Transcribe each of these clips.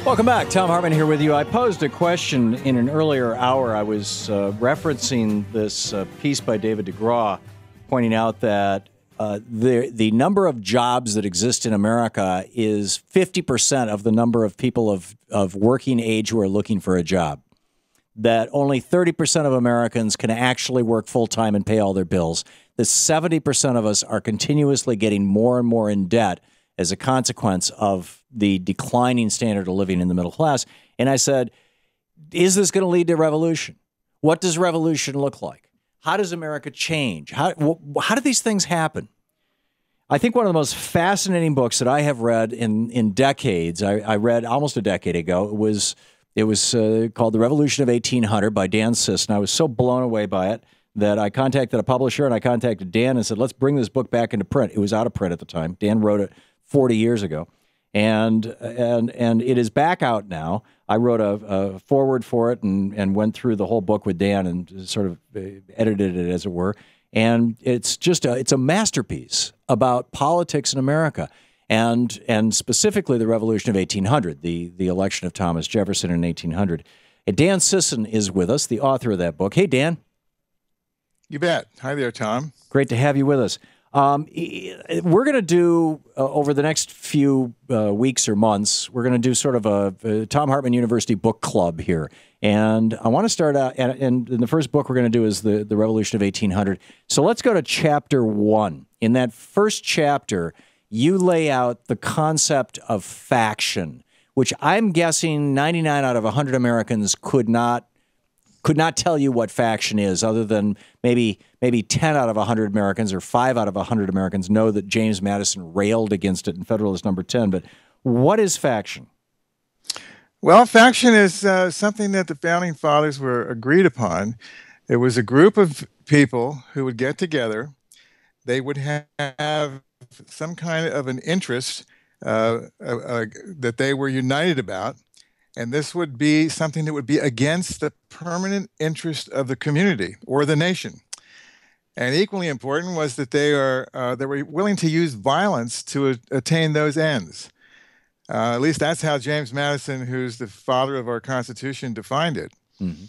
Welcome back. Thom Hartmann here with you. I posed a question in an earlier hour. I was referencing this piece by David DeGraw, pointing out that the number of jobs that exist in America is 50% of the number of people of working age who are looking for a job. That only 30% of Americans can actually work full-time and pay all their bills. That 70% of us are continuously getting more and more in debt as a consequence of the declining standard of living in the middle class. And I said, is this going to lead to revolution? What does revolution look like? How does America change? How do these things happen? I think one of the most fascinating books that I have read in decades, I read almost a decade ago, it was called The Revolution of 1800 by Dan Sisson. I was so blown away by it that I contacted a publisher and I contacted Dan and said, let's bring this book back into print. It was out of print at the time. Dan wrote it 40 years ago. And it is back out now. I wrote a foreword for it and went through the whole book with Dan and sort of edited it, as it were. And it's just it's a masterpiece about politics in America, and specifically the Revolution of 1800, the election of Thomas Jefferson in 1800. And Dan Sisson is with us, the author of that book. Hey, Dan. You bet. Hi there, Tom. Great to have you with us. We're going to do, over the next few weeks or months, we're going to do sort of a Thom Hartmann University book club here. And I want to start out, and the first book we're going to do is the Revolution of 1800. So let's go to chapter 1. In that first chapter, you lay out the concept of faction, which I'm guessing 99 out of 100 Americans could not tell you what faction is, other than maybe 10 out of 100 Americans or 5 out of 100 Americans know that James Madison railed against it in Federalist Number 10. But what is faction? Well, faction is something that the Founding Fathers were agreed upon. It was a group of people who would get together. They would have some kind of an interest that they were united about. And this would be something that would be against the permanent interest of the community or the nation. And equally important was that they were willing to use violence to attain those ends. At least that's how James Madison, who's the father of our Constitution, defined it. Mm-hmm.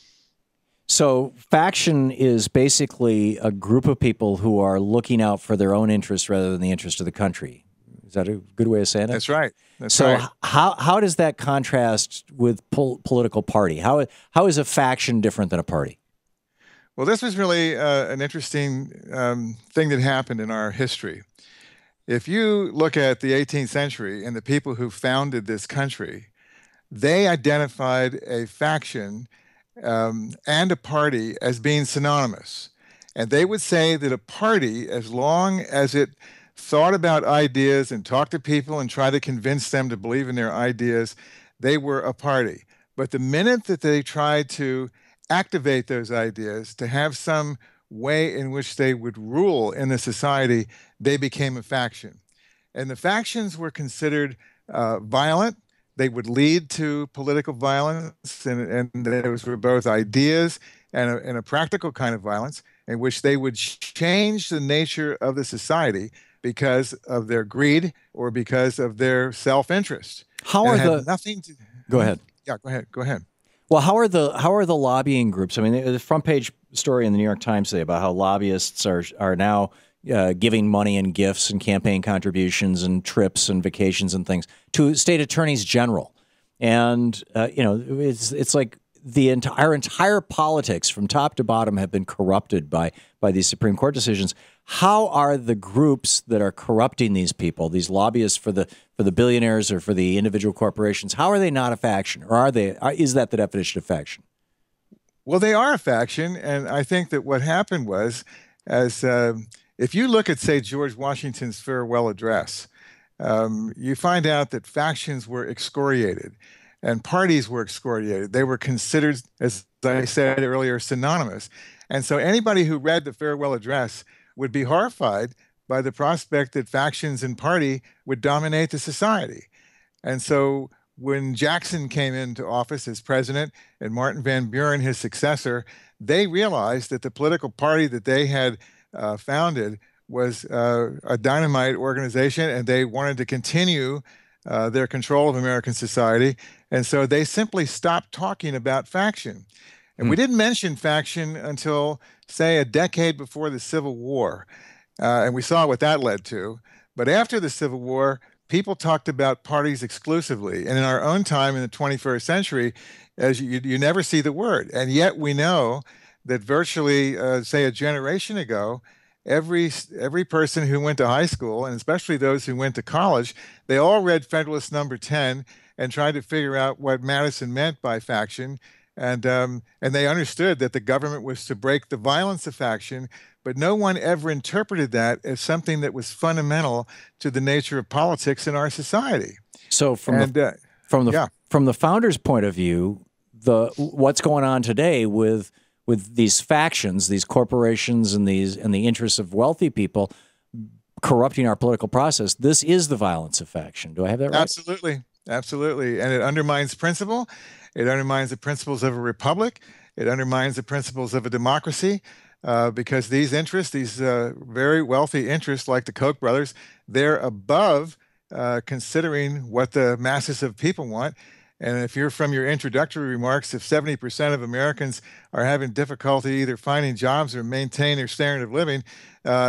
So faction is basically a group of people who are looking out for their own interests rather than the interest of the country. Is that a good way of saying it? That's right. So how does that contrast with political party? How is a faction different than a party? Well, this was really an interesting thing that happened in our history. If you look at the 18th century and the people who founded this country, they identified a faction and a party as being synonymous. And they would say that a party, as long as it thought about ideas and talked to people and tried to convince them to believe in their ideas, they were a party. But the minute that they tried to activate those ideas, to have some way in which they would rule in the society, they became a faction. And the factions were considered violent. They would lead to political violence, and those were both ideas and a practical kind of violence in which they would change the nature of the society because of their greed or because of their self-interest. How are the nothing to Go ahead. Yeah, go ahead. Well, how are the lobbying groups? I mean, the front page story in the New York Times today about how lobbyists are now giving money and gifts and campaign contributions and trips and vacations and things to state attorneys general, and it's like our entire politics from top to bottom have been corrupted by these Supreme Court decisions. How are the groups that are corrupting these people, these lobbyists for the billionaires or for the individual corporations, how are they not a faction, or is that the definition of faction? Well, they are a faction, and I think that what happened was, if you look at, say, George Washington's farewell address, you find out that factions were excoriated and parties were excoriated. They were considered, as I said earlier, synonymous. And so anybody who read the farewell address would be horrified by the prospect that factions and party would dominate the society. And so when Jackson came into office as president and Martin Van Buren, his successor, they realized that the political party that they had founded was a dynamite organization, and they wanted to continue their control of American society. And so they simply stopped talking about faction. And we didn't mention faction until, say, a decade before the Civil War. And we saw what that led to. But after the Civil War, people talked about parties exclusively. And in our own time in the 21st century, as you never see the word. And yet we know that virtually, say, a generation ago, every person who went to high school, and especially those who went to college, they all read Federalist Number 10 and tried to figure out what Madison meant by faction. And they understood that the government was to break the violence of faction, but no one ever interpreted that as something that was fundamental to the nature of politics in our society. So from the founders' point of view, what's going on today with these factions, these corporations, and the interests of wealthy people corrupting our political process, this is the violence of faction. Do I have that right? Absolutely. Absolutely. And it undermines principle. It undermines the principles of a republic. It undermines the principles of a democracy, because these interests, these very wealthy interests like the Koch brothers, they're above considering what the masses of people want. And if you're from your introductory remarks, if 70% of Americans are having difficulty either finding jobs or maintaining their standard of living,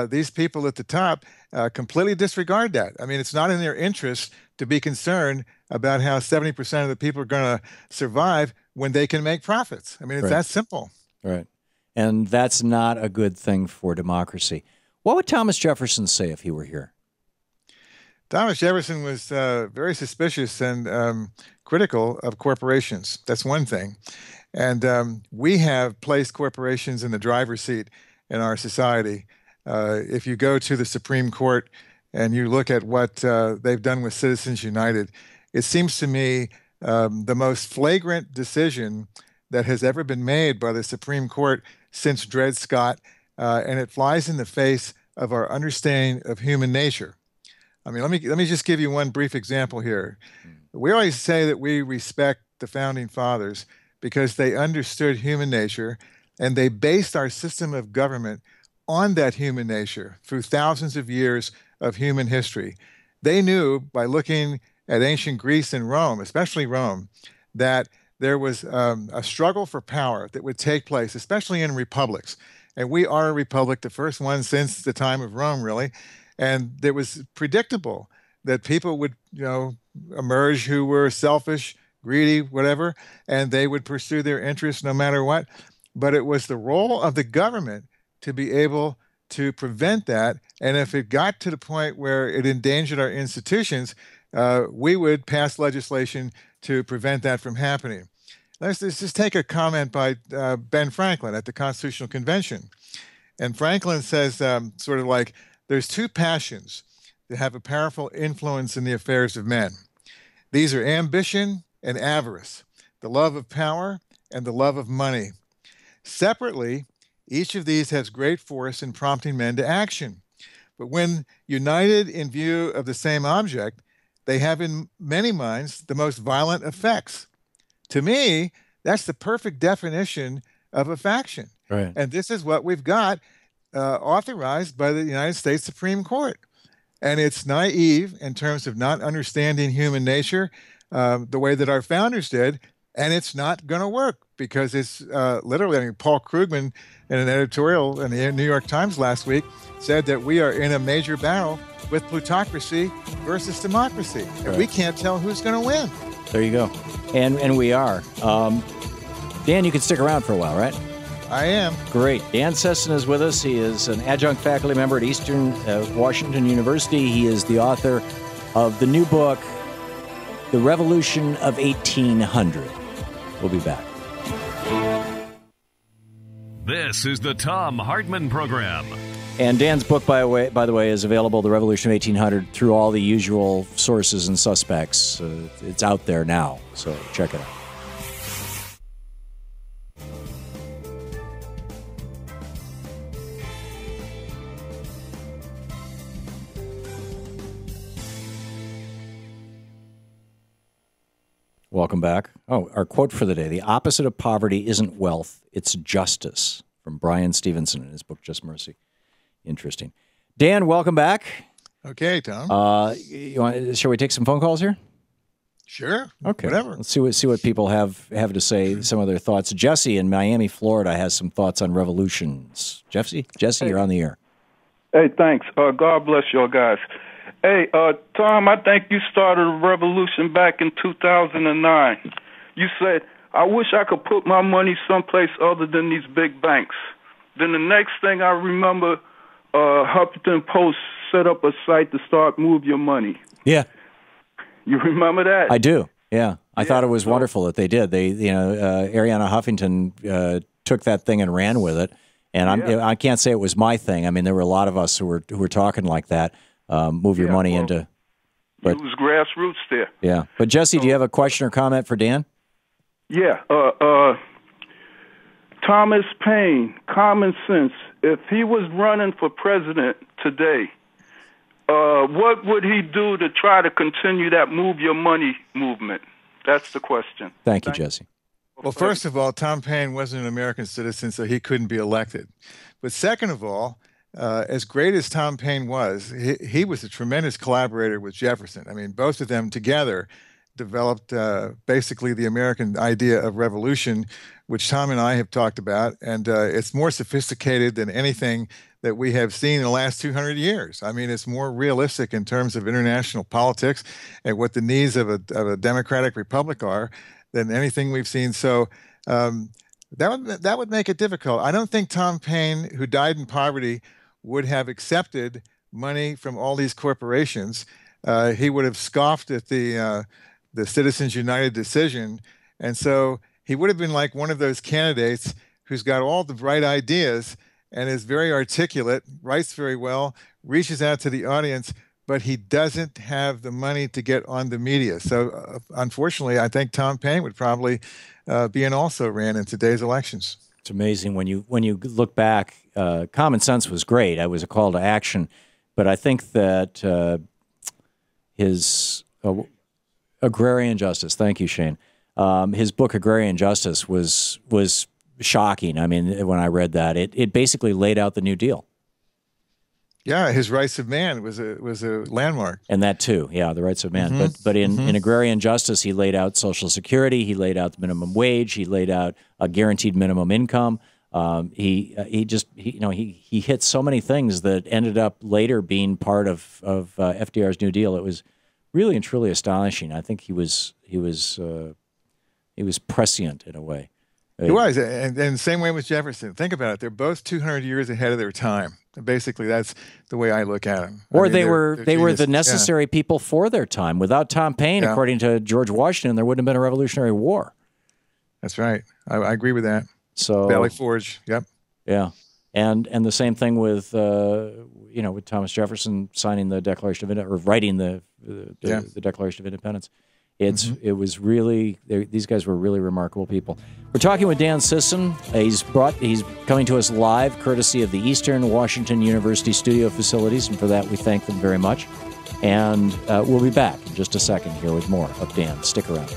these people at the top completely disregard that. I mean, it's not in their interest to be concerned about how 70% of the people are going to survive when they can make profits. I mean, it's that simple. Right. And that's not a good thing for democracy. What would Thomas Jefferson say if he were here? Thomas Jefferson was very suspicious and critical of corporations. That's one thing. And we have placed corporations in the driver's seat in our society. If you go to the Supreme Court and you look at what they've done with Citizens United, it seems to me the most flagrant decision that has ever been made by the Supreme Court since Dred Scott, and it flies in the face of our understanding of human nature. I mean, let me just give you one brief example here. We always say that we respect the founding fathers because they understood human nature and they based our system of government on that human nature through thousands of years of human history. They knew by looking at ancient Greece and Rome, especially Rome, that there was a struggle for power that would take place, especially in republics. And we are a republic, the first one since the time of Rome, really. And it was predictable that people would, emerge who were selfish, greedy, whatever, and they would pursue their interests no matter what. But it was the role of the government to be able to prevent that. And if it got to the point where it endangered our institutions, we would pass legislation to prevent that from happening. Let's just take a comment by Ben Franklin at the Constitutional Convention. And Franklin says sort of like, there's two passions that have a powerful influence in the affairs of men. These are ambition and avarice, the love of power and the love of money. Separately, each of these has great force in prompting men to action. But when united in view of the same object, they have in many minds the most violent effects. To me, that's the perfect definition of a faction. Right. And this is what we've got authorized by the United States Supreme Court. And it's naive in terms of not understanding human nature the way that our founders did. And it's not going to work because it's literally, I mean, Paul Krugman in an editorial in the New York Times last week said that we are in a major battle with plutocracy versus democracy. And right. We can't tell who's going to win. There you go. And we are. Dan, you can stick around for a while, right? I am. Great. Dan Sisson is with us. He is an adjunct faculty member at Eastern Washington University. He is the author of the new book, The Revolution of 1800. We'll be back. This is the Thom Hartmann Program. And Dan's book, by the way, is available, The Revolution of 1800, through all the usual sources and suspects. It's out there now, so check it out. Welcome back. Oh, our quote for the day: "The opposite of poverty isn't wealth, it's justice," from Brian Stevenson in his book, Just Mercy. Interesting. Dan, welcome back. Okay, Tom. Shall we take some phone calls here? Sure. Okay. Whatever. Let's see what people have to say. Some of their thoughts. Jesse in Miami, Florida, has some thoughts on revolutions. Jesse, you're on the air. Hey, thanks. God bless y'all guys. Hey, Tom, I think you started a revolution back in 2009. You said, I wish I could put my money someplace other than these big banks. Then the next thing I remember, Huffington Post set up a site to start Move Your Money. Yeah. You remember that? I do. Yeah. I thought it was wonderful that they did. They, Arianna Huffington took that thing and ran with it. And I can't say it was my thing. I mean, there were a lot of us who were talking like that. Move your money into. But, it was grassroots there. Yeah. But Jesse, do you have a question or comment for Dan? Yeah. Thomas Paine, common sense. If he was running for president today, what would he do to try to continue that Move Your Money movement? That's the question. Thank you, Jesse. Well, first of all, Tom Paine wasn't an American citizen, so he couldn't be elected. But second of all, as great as Tom Paine was, he was a tremendous collaborator with Jefferson. I mean, both of them together developed basically the American idea of revolution, which Tom and I have talked about, and it's more sophisticated than anything that we have seen in the last 200 years. I mean, it's more realistic in terms of international politics and what the needs of a democratic republic are than anything we've seen. So that would make it difficult. I don't think Tom Paine, who died in poverty, would have accepted money from all these corporations. He would have scoffed at the Citizens United decision. And so he would have been like one of those candidates who's got all the right ideas and is very articulate, writes very well, reaches out to the audience, but he doesn't have the money to get on the media. So unfortunately, I think Tom Paine would probably be an also-ran in today's elections. It's amazing when you look back. Common Sense was great. It was a call to action, but I think that his Agrarian Justice. Thank you, Shane. His book Agrarian Justice was shocking. I mean, when I read that, it basically laid out the New Deal. Yeah, his Rights of Man was a landmark. And that too, yeah, the Rights of Man. Mm-hmm. But in Agrarian Justice, he laid out Social Security, he laid out the minimum wage, he laid out a guaranteed minimum income. He hit so many things that ended up later being part of FDR's New Deal. It was really and truly astonishing. I think he was prescient in a way. He was, and same way with Jefferson. Think about it; they're both 200 years ahead of their time. Basically, that's the way I look at them. Or they were the necessary people for their time. Without Tom Paine, according to George Washington, there wouldn't have been a Revolutionary War. That's right. I agree with that. So Valley Forge. Yep. Yeah, and the same thing with with Thomas Jefferson signing the Declaration of or writing the Declaration of Independence. It was really, these guys were really remarkable people. We're talking with Dan Sisson. He's coming to us live courtesy of the Eastern Washington University studio facilities, and for that we thank them very much. And we'll be back in just a second here with more of Dan. Stick around.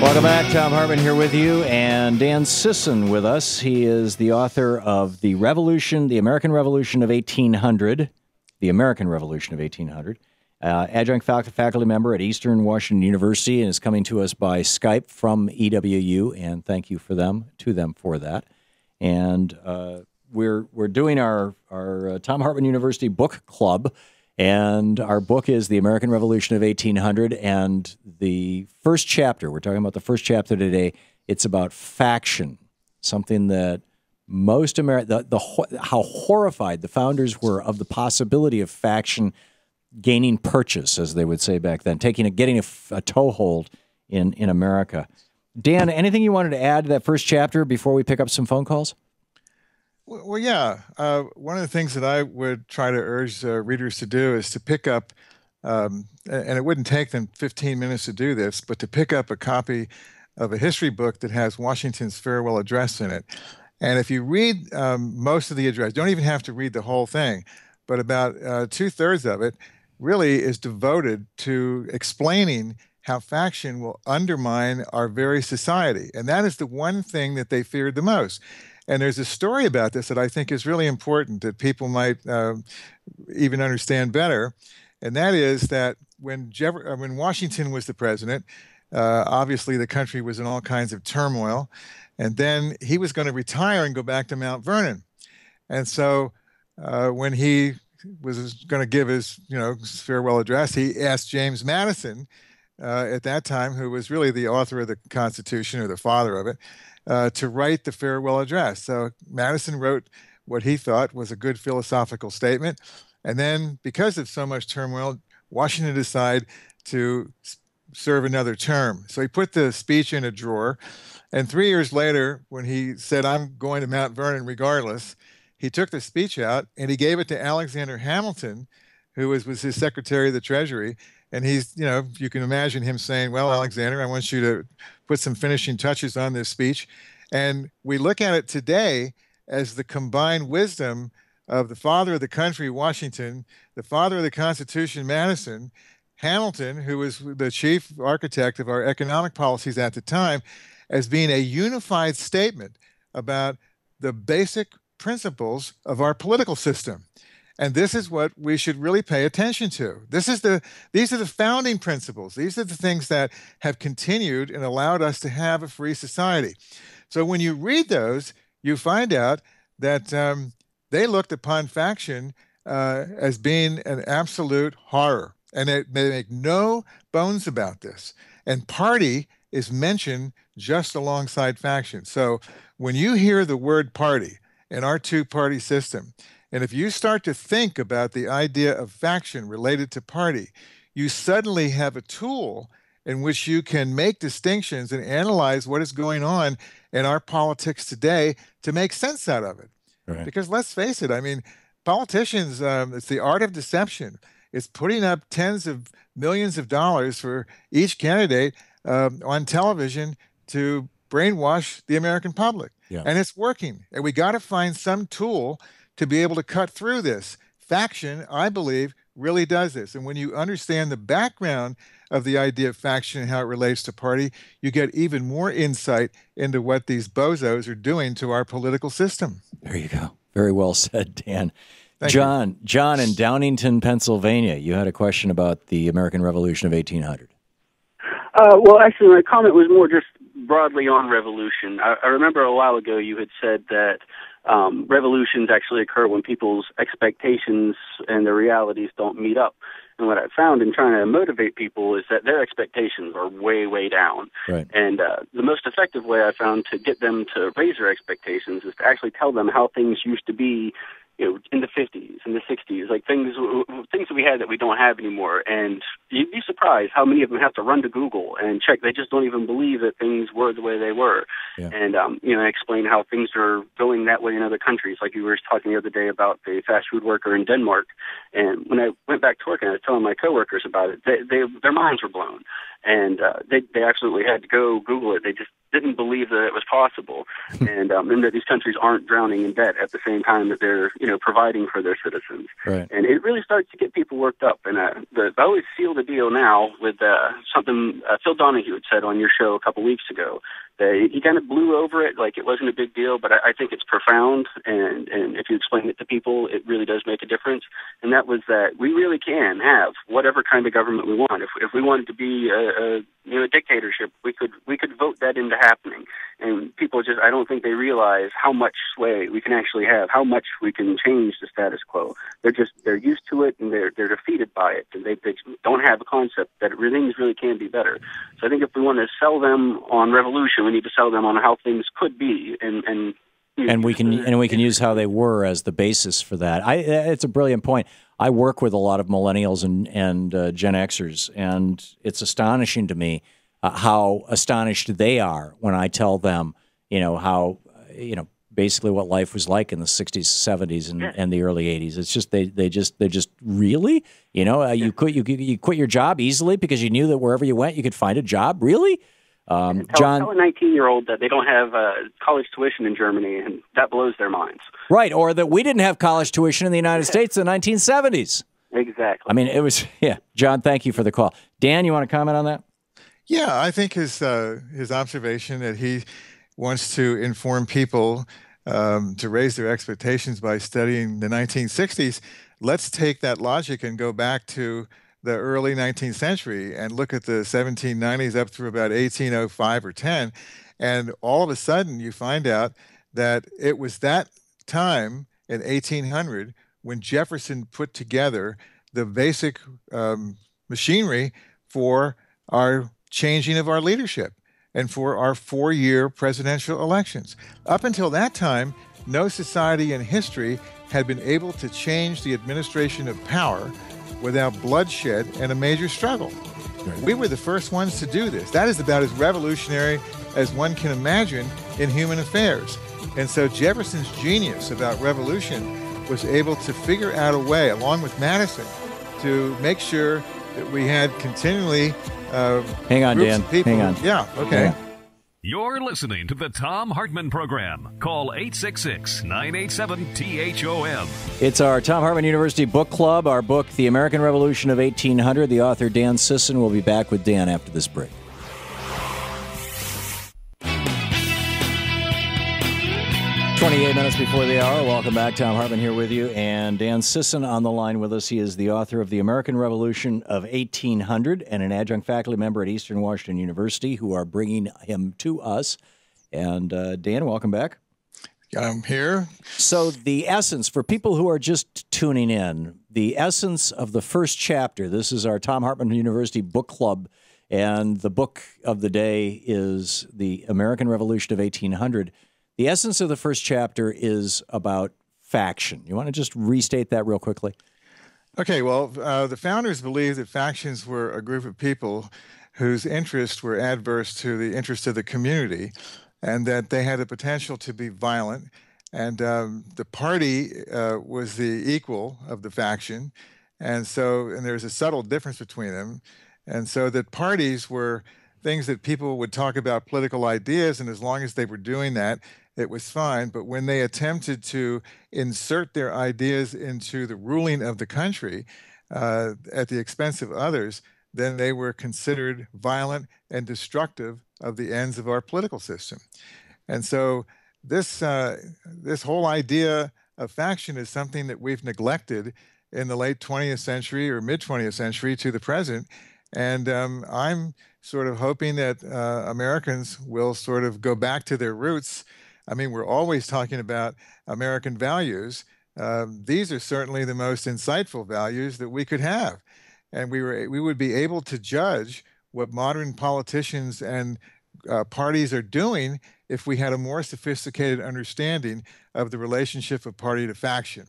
Welcome back. Thom Hartmann here with you, and Dan Sisson with us. He is the author of The Revolution, the American Revolution of 1800, The American Revolution of 1800, adjunct faculty member at Eastern Washington University, and is coming to us by Skype from EWU, and thank you to them for that. And we're doing our Thom Hartmann University book club. And our book is The American Revolution of 1800, and the first chapter, we're talking about the first chapter today, it's about faction, something that most how horrified the founders were of the possibility of faction gaining purchase, as they would say back then, getting a toehold in America. Dan, anything you wanted to add to that first chapter before we pick up some phone calls? Well, yeah. One of the things that I would try to urge readers to do is to pick up and it wouldn't take them 15 minutes to do this, but to pick up a copy of a history book that has Washington's farewell address in it. And if you read most of the address, you don't even have to read the whole thing, but about 2/3 of it really is devoted to explaining how faction will undermine our very society. And that is the one thing that they feared the most. And there's a story about this that I think is really important that people might even understand better. And that is that when Washington was the president, obviously the country was in all kinds of turmoil. And then he was going to retire and go back to Mount Vernon. And so when he was going to give his, farewell address, he asked James Madison, at that time, who was really the author of the Constitution or the father of it, to write the farewell address. So Madison wrote what he thought was a good philosophical statement. And then, because of so much turmoil, Washington decided to serve another term. So he put the speech in a drawer. And 3 years later, when he said, "I'm going to Mount Vernon regardless," he took the speech out and he gave it to Alexander Hamilton, who was his Secretary of the Treasury. And he's, you can imagine him saying, "Well, Alexander, I want you to put some finishing touches on this speech." And we look at it today as the combined wisdom of the father of the country, Washington, the father of the Constitution, Madison, Hamilton, who was the chief architect of our economic policies at the time, as being a unified statement about the basic principles of our political system. And this is what we should really pay attention to. These are the founding principles. These are the things that have continued and allowed us to have a free society. So when you read those, you find out that they looked upon faction as being an absolute horror. And they make no bones about this. And party is mentioned just alongside faction. So when you hear the word party in our two-party system, and if you start to think about the idea of faction related to party, you suddenly have a tool in which you can make distinctions and analyze what is going on in our politics today to make sense out of it. Right. Because let's face it, I mean, politicians, it's the art of deception. It's putting up tens of millions of dollars for each candidate on television to brainwash the American public. Yeah. And it's working. And we got to find some tool to be able to cut through this. Faction, I believe, really does this. And when you understand the background of the idea of faction and how it relates to party, you get even more insight into what these bozos are doing to our political system. There you go. Very well said, Dan. John in Downington, Pennsylvania, you had a question about the American Revolution of 1800. Well, actually, my comment was more just broadly on revolution. I remember a while ago you had said that revolutions actually occur when people's expectations and their realities don't meet up. And what I found in trying to motivate people is that their expectations are way, way down. Right. And the most effective way I found to get them to raise their expectations is to actually tell them how things used to be, in the 50s and the 60s, like things that we had that we don't have anymore. And you'd be surprised how many of them have to run to Google and check. They just don't even believe that things were the way they were. Yeah. And, explain how things are going that way in other countries. Like you were talking the other day about the fast food worker in Denmark. And when I went back to work and I was telling my coworkers about it, their minds were blown. And they absolutely had to go Google it. They just didn't believe that it was possible, and that these countries aren't drowning in debt at the same time that they're providing for their citizens. Right. And it really starts to get people worked up. And I always seal the deal now with something Phil Donahue had said on your show a couple weeks ago. He kind of blew over it like it wasn't a big deal, but I think it's profound, and if you explain it to people, it really does make a difference. And that was that we really can have whatever kind of government we want. If we wanted to be a dictatorship, we could vote that into happening. And people I don't think they realize how much sway we can actually have, how much we can change the status quo. They're used to it, and they're defeated by it, and they don't have a concept that things really can be better. So I think if we want to sell them on revolution, we need to sell them on how things could be, and we can use how they were as the basis for that. It's a brilliant point. I work with a lot of millennials and Gen Xers, and it's astonishing to me how astonished they are when I tell them, how basically what life was like in the 60s, 70s, and the early 80s. It's just they just really, you know, you quit your job easily because you knew that wherever you went, you could find a job. Really, tell a 19-year-old that they don't have college tuition in Germany, and that blows their minds. Right, or that we didn't have college tuition in the United States in the 1970s. Exactly. I mean, it was John, thank you for the call. Dan, you want to comment on that? Yeah, I think his observation that he wants to inform people to raise their expectations by studying the 1960s. Let's take that logic and go back to the early 19th century and look at the 1790s up through about 1805 or 10. And all of a sudden, you find out that it was that time in 1800 when Jefferson put together the basic machinery for our changing of our leadership and for our 4-year presidential elections. Up until that time, no society in history had been able to change the administration of power without bloodshed and a major struggle. We were the first ones to do this. That is about as revolutionary as one can imagine in human affairs. And so Jefferson's genius about revolution was able to figure out a way, along with Madison, to make sure that we had continually hang on, Dan. Hang on. Yeah, okay. Yeah. You're listening to the Thom Hartmann Program. Call 866-987-THOM. It's our Thom Hartmann University Book Club. Our book, The American Revolution of 1800. The author, Dan Sisson, will be back with Dan after this break. 28 minutes before the hour. Welcome back. Thom Hartmann here with you. And Dan Sisson on the line with us. He is the author of The American Revolution of 1800 and an adjunct faculty member at Eastern Washington University who are bringing him to us. And Dan, welcome back. I'm here. So the essence, for people who are just tuning in, the essence of the first chapter, this is our Thom Hartmann University Book Club, and the book of the day is The American Revolution of 1800. The essence of the first chapter is about faction. You want to just restate that real quickly? Okay, well, the founders believed that factions were a group of people whose interests were adverse to the interests of the community and that they had the potential to be violent. And the party was the equal of the faction. And there's a subtle difference between them. And so that parties were things that people would talk about political ideas, and as long as they were doing that, it was fine. But when they attempted to insert their ideas into the ruling of the country at the expense of others, then they were considered violent and destructive of the ends of our political system. And so this whole idea of faction is something that we've neglected in the late 20th century or mid-20th century to the present. And I'm sort of hoping that Americans will sort of go back to their roots. I mean, we're always talking about American values. These are certainly the most insightful values that we could have. And we would be able to judge what modern politicians and parties are doing if we had a more sophisticated understanding of the relationship of party to faction.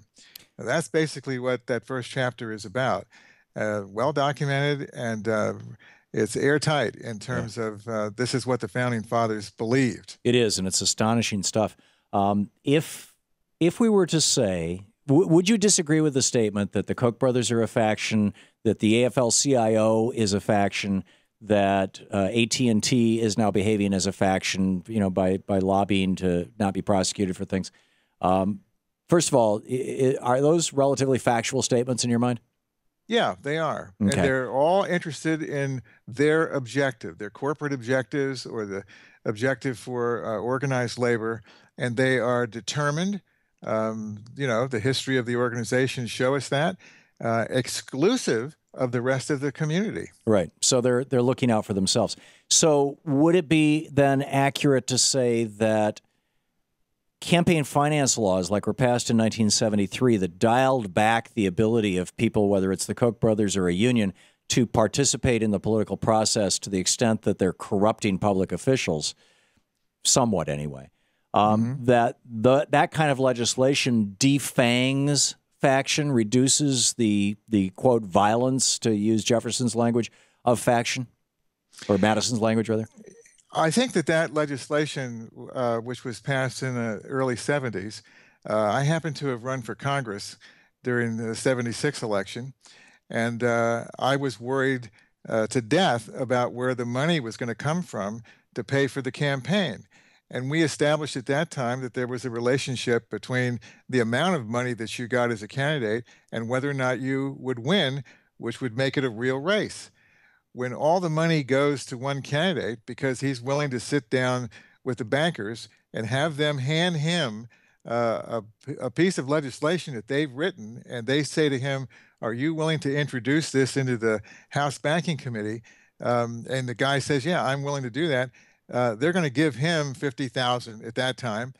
Now, that's basically what that first chapter is about. Well documented, and it's airtight in terms of this is what the founding fathers believed. It is, and it's astonishing stuff. If we were to say, would you disagree with the statement that the Koch brothers are a faction, that the AFL-CIO is a faction, that AT&T is now behaving as a faction, you know, by lobbying to not be prosecuted for things? First of all, are those relatively factual statements in your mind? Yeah, they are. Okay. And they're all interested in their objective, their corporate objectives or the objective for organized labor. And they are determined, the history of the organization show us that, exclusive of the rest of the community. Right. So they're looking out for themselves. So would it be then accurate to say that campaign finance laws like were passed in 1973 that dialed back the ability of people, whether it's the Koch brothers or a union, to participate in the political process to the extent that they're corrupting public officials, somewhat anyway, that kind of legislation defangs faction, reduces the quote violence, to use Jefferson's language, of faction, or Madison's language rather? I think that legislation, which was passed in the early 70s, I happened to have run for Congress during the 76 election, and I was worried to death about where the money was going to come from to pay for the campaign. And we established at that time that there was a relationship between the amount of money that you got as a candidate and whether or not you would win, which would make it a real race. When all the money goes to one candidate because he's willing to sit down with the bankers and have them hand him a piece of legislation that they've written, and they say to him, "Are you willing to introduce this into the House Banking Committee?" And the guy says, "Yeah, I'm willing to do that." They're going to give him 50,000 at that time.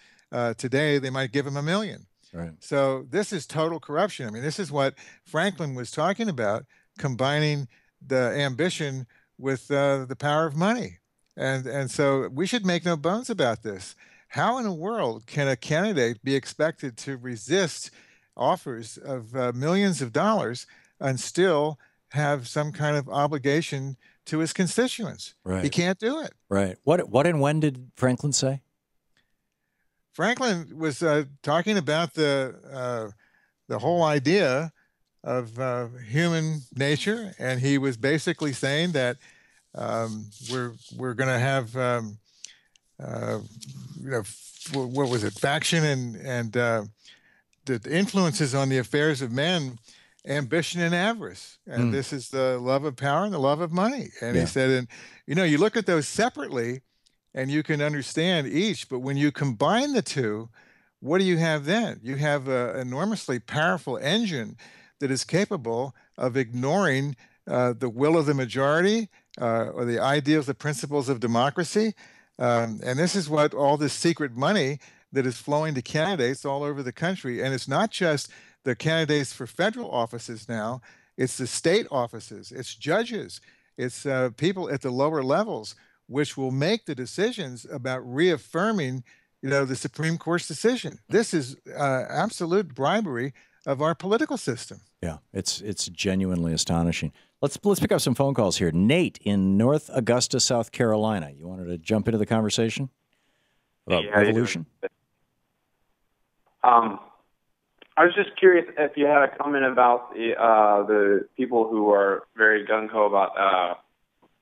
Today, they might give him 1 million. Right. So this is total corruption. I mean, this is what Franklin was talking about, combining the ambition with the power of money. And so we should make no bones about this. How in the world can a candidate be expected to resist offers of millions of dollars and still have some kind of obligation to his constituents? Right. He can't do it. Right. What and when did Franklin say? Franklin was talking about the whole idea of human nature, and he was basically saying that we're going to have what was it, faction and the influences on the affairs of men, ambition and avarice, and this is the love of power and the love of money. And he said, and you look at those separately, and you can understand each, but when you combine the two, what do you have then? You have an enormously powerful engine that is capable of ignoring the will of the majority or the ideals, the principles of democracy. And this is what all this secret money that is flowing to candidates all over the country. And it's not just the candidates for federal offices now, it's the state offices, it's judges, it's people at the lower levels, which will make the decisions about reaffirming, the Supreme Court's decision. This is absolute bribery of our political system. Yeah, it's genuinely astonishing. Let's pick up some phone calls here. Nate in North Augusta, South Carolina. You wanted to jump into the conversation about revolution? I was just curious if you had a comment about the people who are very gung-ho about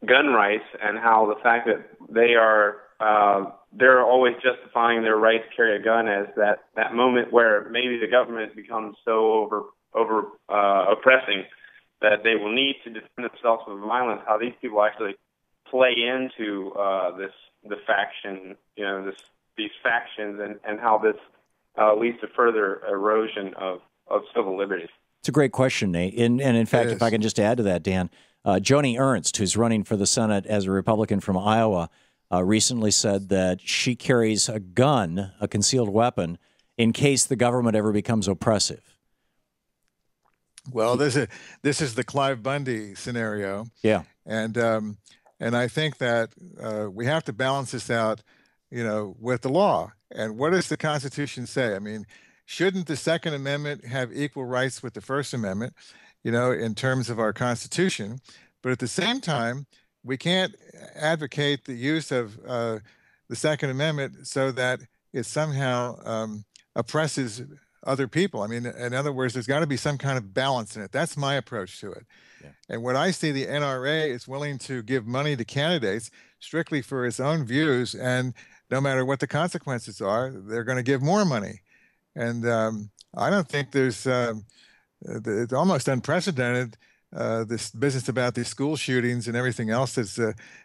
gun rights and how the fact that they're always justifying their right to carry a gun as that moment where maybe the government becomes so over oppressing that they will need to defend themselves with violence. How these people actually play into the faction, these factions, and how this leads to further erosion of civil liberties. It's a great question, Nate. And in fact, if I can just add to that, Dan, Joni Ernst, who's running for the Senate as a Republican from Iowa, recently said that she carries a gun, a concealed weapon, in case the government ever becomes oppressive. Well, this is the Clive Bundy scenario. Yeah. And I think that we have to balance this out, with the law. And what does the Constitution say? I mean, shouldn't the Second Amendment have equal rights with the First Amendment, in terms of our Constitution? But at the same time, we can't advocate the use of the Second Amendment so that it somehow oppresses other people. I mean, in other words, there's got to be some kind of balance in it. That's my approach to it. Yeah. And what I see, the NRA is willing to give money to candidates strictly for its own views, and no matter what the consequences are, they're going to give more money. And I don't think there's it's almost unprecedented, this business about these school shootings and everything else that's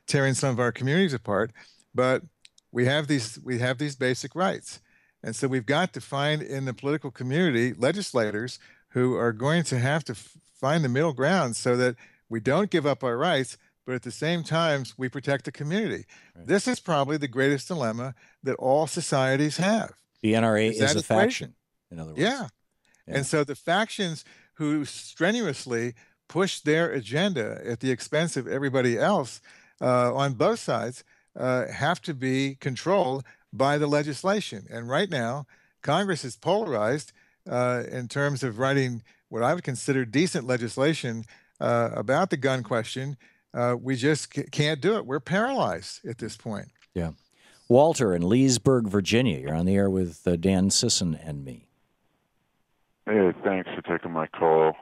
tearing some of our communities apart. But we have these basic rights. And so we've got to find in the political community legislators who are going to have to find the middle ground so that we don't give up our rights, but at the same time, we protect the community. Right. This is probably the greatest dilemma that all societies have. The NRA is a faction, in other words. Yeah. And so the factions who strenuously push their agenda at the expense of everybody else on both sides have to be controlled by the legislation. And right now, Congress is polarized in terms of writing what I would consider decent legislation about the gun question. We just can't do it. We're paralyzed at this point. Yeah. Walter in Leesburg, Virginia. You're on the air with Dan Sisson and me. Hey, thanks for taking my call.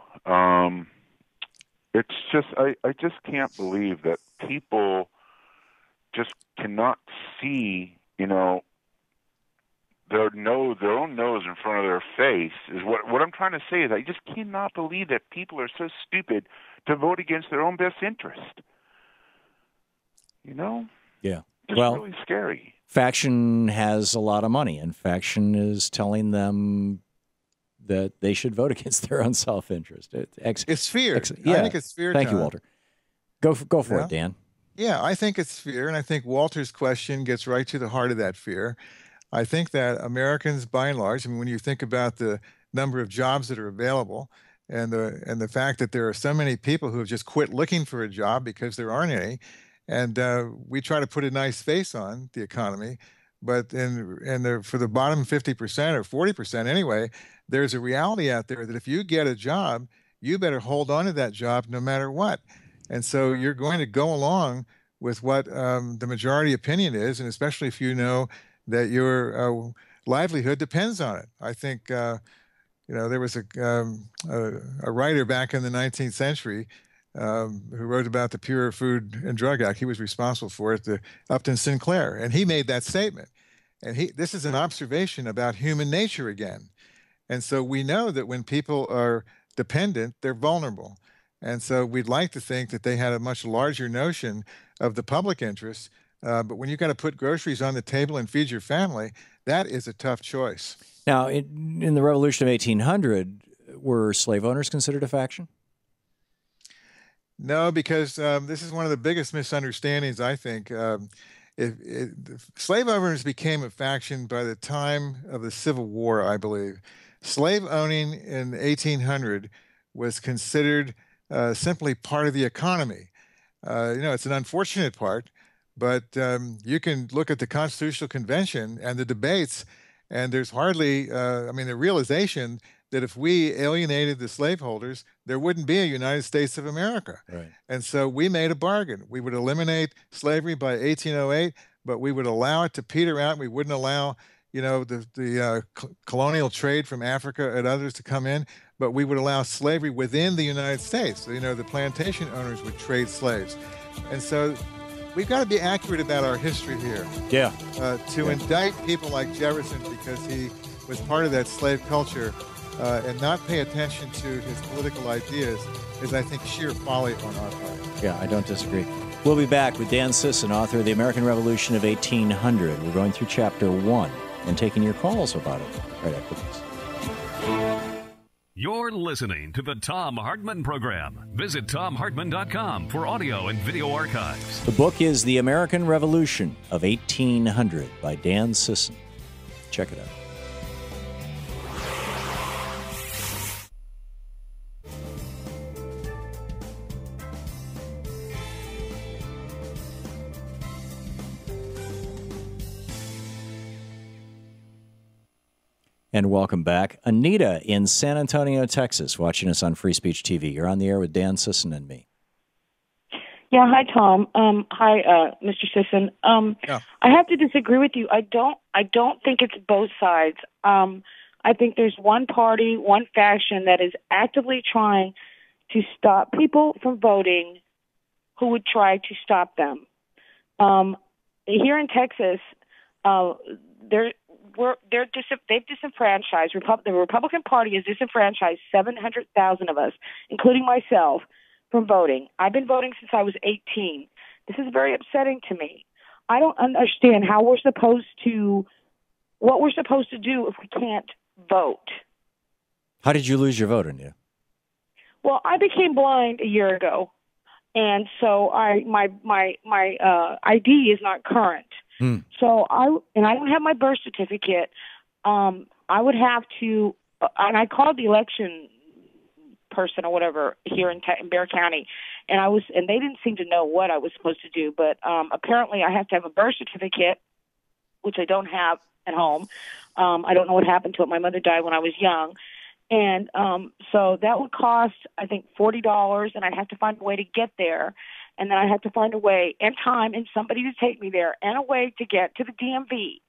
It's just, I just can't believe that people just cannot see, their own nose in front of their face. Is what I'm trying to say is I just cannot believe that people are so stupid to vote against their own best interest. Yeah. It's really scary. Faction has a lot of money, and Faction is telling them that they should vote against their own self-interest. It's fear. Yeah. I think it's fear. Thank you, Tom. Walter. Go for it, Dan. Yeah, I think it's fear, and I think Walter's question gets right to the heart of that fear. I think that Americans, by and large, when you think about the number of jobs that are available, and the fact that there are so many people who have just quit looking for a job because there aren't any, and we try to put a nice face on the economy, but for the bottom 50% or 40% anyway, there's a reality out there that if you get a job, you better hold on to that job no matter what. And so you're going to go along with what the majority opinion is, and especially if you know that your livelihood depends on it. I think there was a writer back in the 19th century who wrote about the Pure Food and Drug Act. He was responsible for it, Upton Sinclair, and he made that statement. And this is an observation about human nature again. And so we know that when people are dependent, they're vulnerable. And so we'd like to think that they had a much larger notion of the public interest. But when you've got to put groceries on the table and feed your family, that is a tough choice. Now, in the Revolution of 1800, were slave owners considered a faction? No, because this is one of the biggest misunderstandings, I think. Slave owners became a faction by the time of the Civil War, I believe. Slave owning in 1800 was considered simply part of the economy. It's an unfortunate part, but you can look at the Constitutional Convention and the debates, and there's hardly, the realization that if we alienated the slaveholders, there wouldn't be a United States of America. Right. And so we made a bargain. We would eliminate slavery by 1808, but we would allow it to peter out. We wouldn't allow, the colonial trade from Africa and others to come in, but we would allow slavery within the United States. So, the plantation owners would trade slaves. And so we've got to be accurate about our history here. Yeah. To indict people like Jefferson because he was part of that slave culture and not pay attention to his political ideas is, I think, sheer folly on our part. Yeah, I don't disagree. We'll be back with Dan Sisson, author of The American Revolution of 1800. We're going through Chapter 1 and taking your calls about it right after this. You're listening to the Thom Hartmann Program. Visit ThomHartmann.com for audio and video archives. The book is The American Revolution of 1800 by Dan Sisson. Check it out. And welcome back. Anita in San Antonio, Texas, watching us on Free Speech TV. You're on the air with Dan Sisson and me. Yeah, hi, Tom. Hi, Mr. Sisson. Yeah. I have to disagree with you. I don't think it's both sides. I think there's one party, one faction that is actively trying to stop people from voting who would try to stop them. Here in Texas, they've disenfranchised. The Republican Party has disenfranchised 700,000 of us, including myself, from voting. I've been voting since I was 18. This is very upsetting to me. I don't understand what we're supposed to do if we can't vote. How did you lose your vote, Anita? Well, I became blind a year ago, and so my ID is not current. So I don't have my birth certificate. I would have to, and I called the election person or whatever here in Bexar County, and they didn't seem to know what I was supposed to do. But apparently, I have to have a birth certificate, which I don't have at home. I don't know what happened to it. My mother died when I was young, and so that would cost, I think, $40, and I'd have to find a way to get there. and then I had to find a way and time and somebody to take me there and a way to get to the DMV.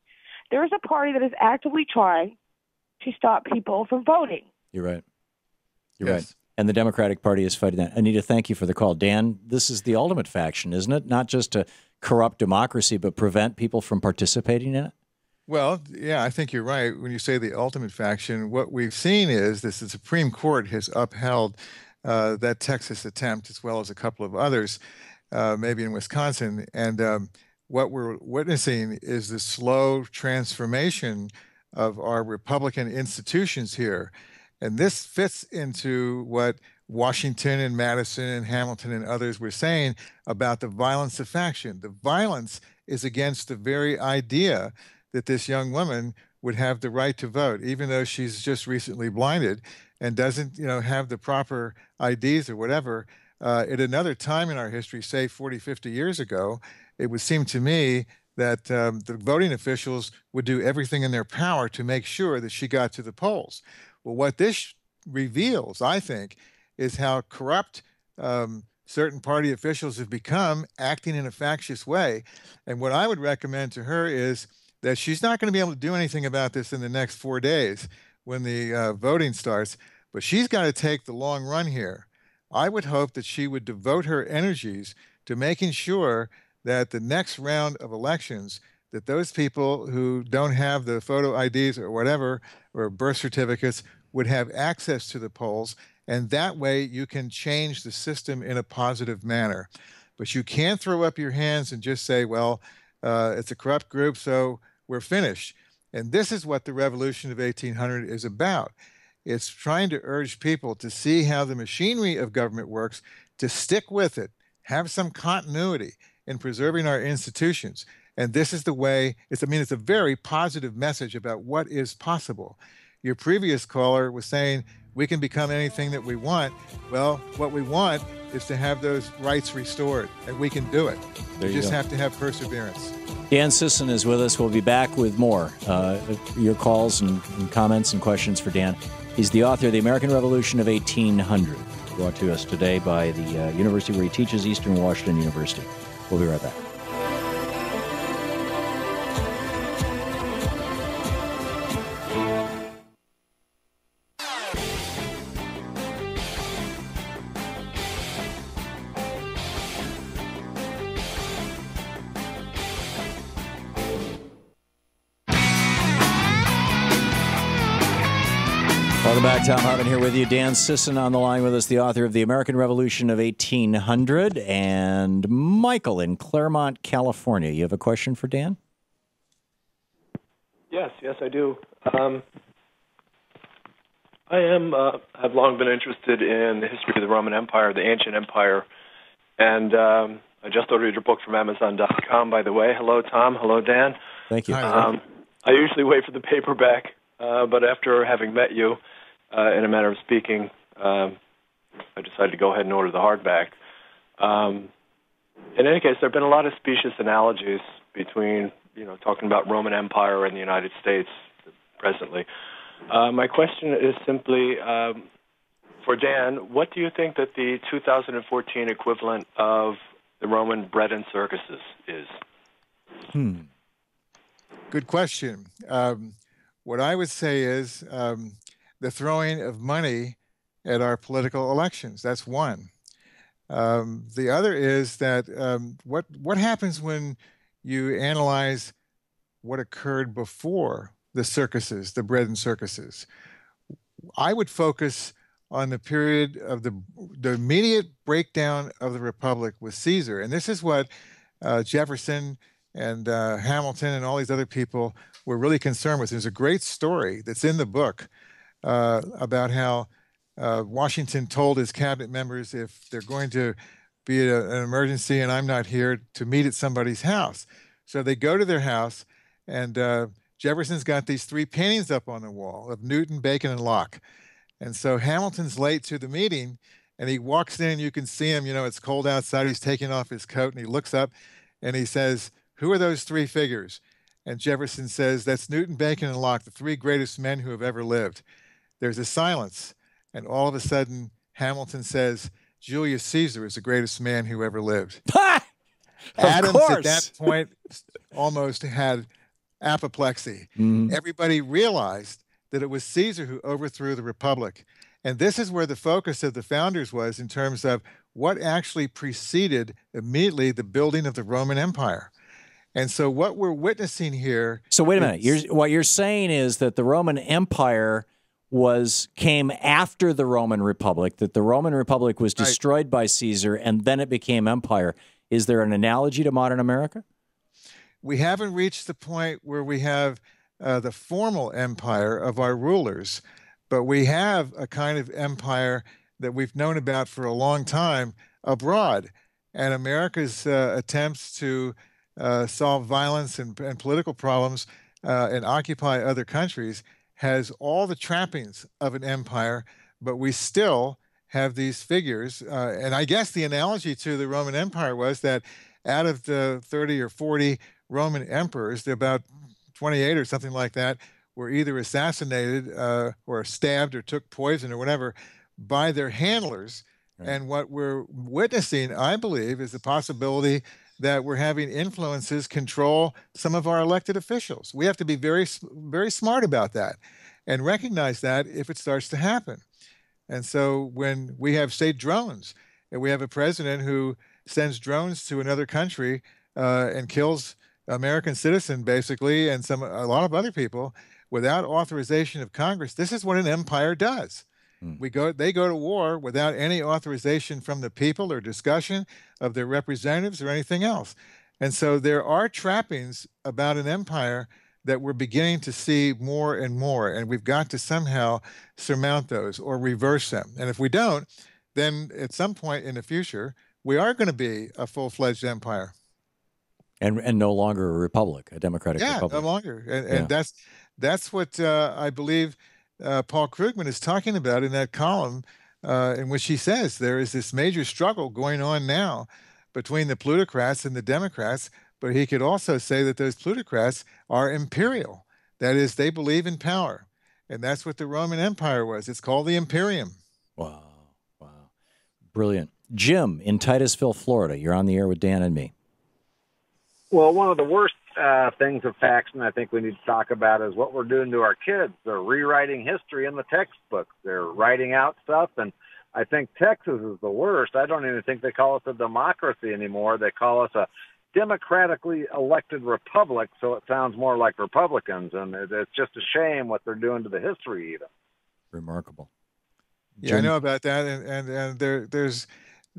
There is a party that is actively trying to stop people from voting. You're right. You're right. And the Democratic Party is fighting that. Anita, thank you for the call. Dan, this is the ultimate faction, isn't it? Not just to corrupt democracy, but prevent people from participating in it? Well, yeah, I think you're right. When you say the ultimate faction, what we've seen is this: the Supreme Court has upheld that Texas attempt, as well as a couple of others, maybe in Wisconsin. And what we're witnessing is the slow transformation of our Republican institutions here. And this fits into what Washington and Madison and Hamilton and others were saying about the violence of faction. The violence is against the very idea that this young woman would have the right to vote, even though she's just recently blinded and doesn't, have the proper IDs or whatever. At another time in our history, say 40, 50 years ago, it would seem to me that the voting officials would do everything in their power to make sure that she got to the polls. Well, what this reveals, I think, is how corrupt certain party officials have become, acting in a factious way. And what I would recommend to her is that she's not going to be able to do anything about this in the next 4 days when the voting starts, but she's got to take the long run here. I would hope that she would devote her energies to making sure that the next round of elections, that those people who don't have the photo IDs or whatever, or birth certificates, would have access to the polls. And that way you can change the system in a positive manner. But you can't throw up your hands and just say, well, it's a corrupt group, so we're finished. And this is what the revolution of 1800 is about. It's trying to urge people to see how the machinery of government works, to stick with it, have some continuity in preserving our institutions. And this is the way, it's a very positive message about what is possible. Your previous caller was saying we can become anything that we want. Well, what we want is to have those rights restored, and we can do it. We just have to have perseverance. Dan Sisson is with us. We'll be back with more your calls and comments and questions for Dan. He's the author of The American Revolution of 1800, brought to us today by the university where he teaches, Eastern Washington University. We'll be right back. Welcome back. Thom Hartmann here with you. Dan Sisson on the line with us, the author of The American Revolution of 1800, and Michael in Claremont, California. You have a question for Dan? Yes, I do. I have long been interested in the history of the Roman Empire, the ancient empire, and I just ordered your book from Amazon.com, by the way. Hello, Tom. Hello, Dan. Thank you. I usually wait for the paperback, but after having met you, in a manner of speaking, I decided to go ahead and order the hardback. In any case, there have been a lot of specious analogies between, talking about Roman Empire and the United States presently. My question is simply, for Dan, what do you think that the 2014 equivalent of the Roman bread and circuses is? Good question. What I would say is the throwing of money at our political elections. That's one. The other is that what happens when you analyze what occurred before the circuses, the bread and circuses. I would focus on the period of the immediate breakdown of the Republic with Caesar. And this is what Jefferson and Hamilton and all these other people were really concerned with. There's a great story that's in the book about how Washington told his cabinet members, if they're going to be an emergency and I'm not here, to meet at somebody's house. So they go to their house, and Jefferson's got these three paintings up on the wall of Newton, Bacon, and Locke. And so Hamilton's late to the meeting, and he walks in, and you can see him, it's cold outside, he's taking off his coat, and he looks up, and he says, "Who are those three figures?" And Jefferson says, "That's Newton, Bacon, and Locke, the three greatest men who have ever lived." There's a silence, and all of a sudden, Hamilton says, Julius Caesar is the greatest man who ever lived. Adams at that point almost had apoplexy. Everybody realized that it was Caesar who overthrew the Republic. And this is where the focus of the founders was in terms of what actually preceded immediately the building of the Roman Empire. And so what we're witnessing here... So wait a minute. What you're saying is that the Roman Empire came after the Roman Republic, that the Roman Republic was destroyed by Caesar, and then it became empire. Is there an analogy to modern America? We haven't reached the point where we have the formal empire of our rulers, but we have a kind of empire that we've known about for a long time abroad. And America's attempts to solve violence and political problems and occupy other countries has all the trappings of an empire, but we still have these figures. And I guess the analogy to the Roman Empire was that out of the 30 or 40 Roman emperors, about 28 or something like that were either assassinated or stabbed or took poison or whatever by their handlers. Right. And what we're witnessing, I believe, is the possibility that we're having influences control some of our elected officials. We have to be very, very smart about that and recognize that if it starts to happen. And so when we have, say, drones, and we have a president who sends drones to another country and kills American citizen, basically, and a lot of other people without authorization of Congress, this is what an empire does. They go to war without any authorization from the people or discussion of their representatives or anything else. And so there are trappings about an empire that we're beginning to see more and more, and we've got to somehow surmount those or reverse them. And if we don't, then at some point in the future, we are going to be a full-fledged empire. And no longer a republic, a democratic republic. Yeah, no longer. And that's what I believe Paul Krugman is talking about in that column in which he says there is this major struggle going on now between the plutocrats and the Democrats, but he could also say that those plutocrats are imperial. That is, they believe in power. And that's what the Roman Empire was. It's called the Imperium. Wow. Brilliant. Jim in Titusville, Florida. You're on the air with Dan and me. Well, one of the worst things of faction I think we need to talk about is what we're doing to our kids. They're rewriting history in the textbooks. They're writing out stuff, and I think Texas is the worst. I don't even think they call us a democracy anymore. They call us a democratically elected republic, so it sounds more like Republicans, and it's just a shame what they're doing to the history even. Remarkable. Yeah, I know about that, and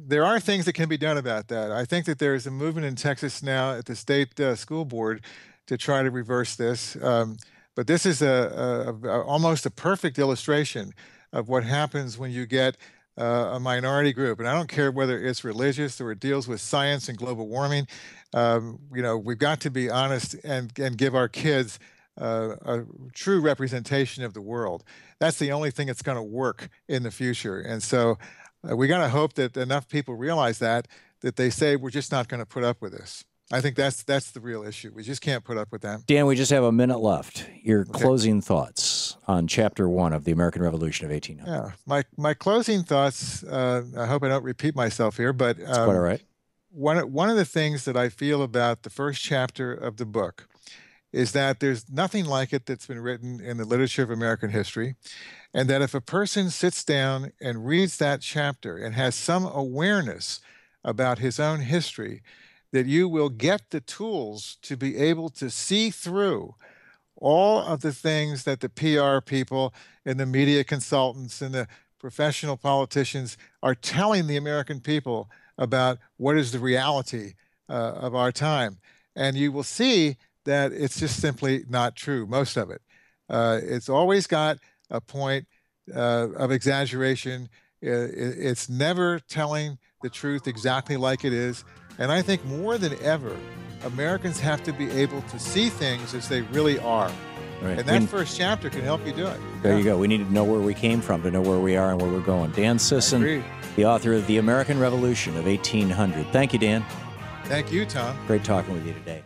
there are things that can be done about that. I think that there is a movement in Texas now at the state school board to try to reverse this. But this is almost a perfect illustration of what happens when you get a minority group. And I don't care whether it's religious or it deals with science and global warming. We've got to be honest and give our kids a true representation of the world. That's the only thing that's going to work in the future. And so we got to hope that enough people realize that they say we're just not going to put up with this. I think that's the real issue. We just can't put up with that. Dan, we just have a minute left. Your closing thoughts on Chapter 1 of the American Revolution of 1800. Yeah, my closing thoughts. I hope I don't repeat myself here, but that's quite all right. One of the things that I feel about the first chapter of the book is that there's nothing like it that's been written in the literature of American history, and that if a person sits down and reads that chapter and has some awareness about his own history, that you will get the tools to be able to see through all of the things that the PR people and the media consultants and the professional politicians are telling the American people about what is the reality of our time. And you will see that it's just simply not true, most of it. It's always got a point of exaggeration. It's never telling the truth exactly like it is. And I think more than ever, Americans have to be able to see things as they really are. Right. And that first chapter can help you do it. There you go. We need to know where we came from to know where we are and where we're going. Dan Sisson, the author of The American Revolution of 1800. Thank you, Dan. Thank you, Tom. Great talking with you today.